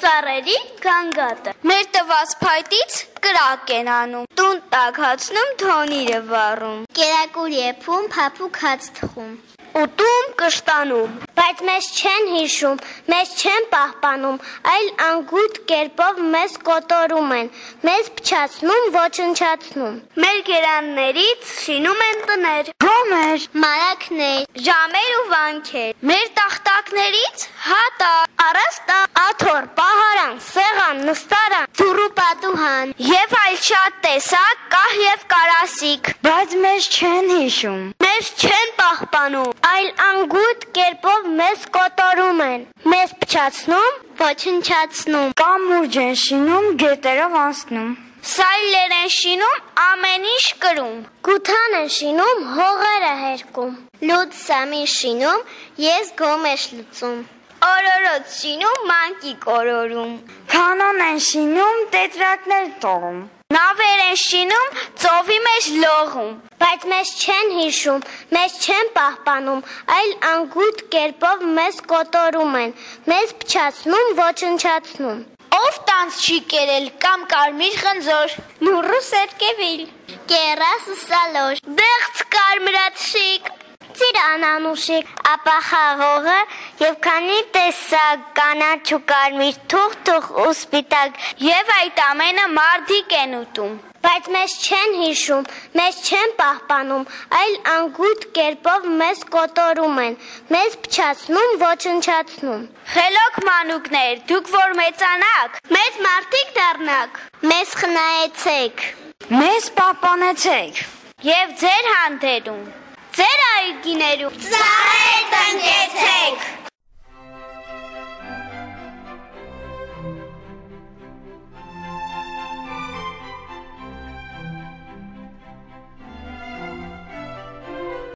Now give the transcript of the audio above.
ծառերի գանգատը։ Մեր տված փայտից կրակ են անում, տուն տակ հացնում, թոնիրը վառում, կերակուր եփում, փափուկ հաց թխում, ուտում կշտանում, բայց մեզ չեն հիշում, մեզ չեն պահպանում, այլ անգութ կերպով մեզ կոտորում են, մեզ փչացնում, ոչնչացնում։ Մեր գերաններից շինում են տներ, հոմեր, մարակներ, ժամեր ու վանքեր, մեր տախտակներից հատակ, առաստաղ, աթոռ, պահարան, սեղան, նստարան, դուռ ու պատուհան եւ այլ շատ տեսակ կահ եւ կարասիք, բայց մեզ չեն հիշում, մեզ չեն պահպանում, այլ անգութ կերպով մեզ կոտորում են, մեզ փչացնում, ոչնչացնում, կամուրջ են շինում, գետերով անցնում, սայլեր են շինում, ամեն ինչ կրում, գութան են շինում, հողերը հերկում, լուծ սամին շինում, ես գոմեշ լուծում, օրորոց շինում, մանկի կորորում, քանան են շինում, տետրակներ տողում, նավեր են շինում, ծովի մեջ լողում, բայց մեզ չեն հիշում, մեզ չեն պահպանում, այլ անգութ կերպով մեզ կոտորում են, մեզ փչացնում, ոչնչացնում։ Ով տանց չի կերել կամ կարմիր խնձոր, նուրու սերկևիլ, կերաս ու սալոր, դեղց կարմրացիկ, ծիրան անուշիկ, ապա խաղողը և քանի տեսակ կանաչ ու կարմիր թուղթ ու սպիտակ և այդ ամենը մարդիկ են ուտում։ Բայց մեզ չեն հիշում, մեզ չեն պահպանում, այլ անգութ կերպով մեզ կոտորում են, մեզ փչացնում, ոչնչացնում։ Խելոք մանուկներ, դուք որ մեծանաք, մեծ մարդիկ դառնաք, մեզ խնայեցեք, մեզ պահպանեցեք և ձեր հանդերում, ձեր այգիներում ծառեր տնկեցեք։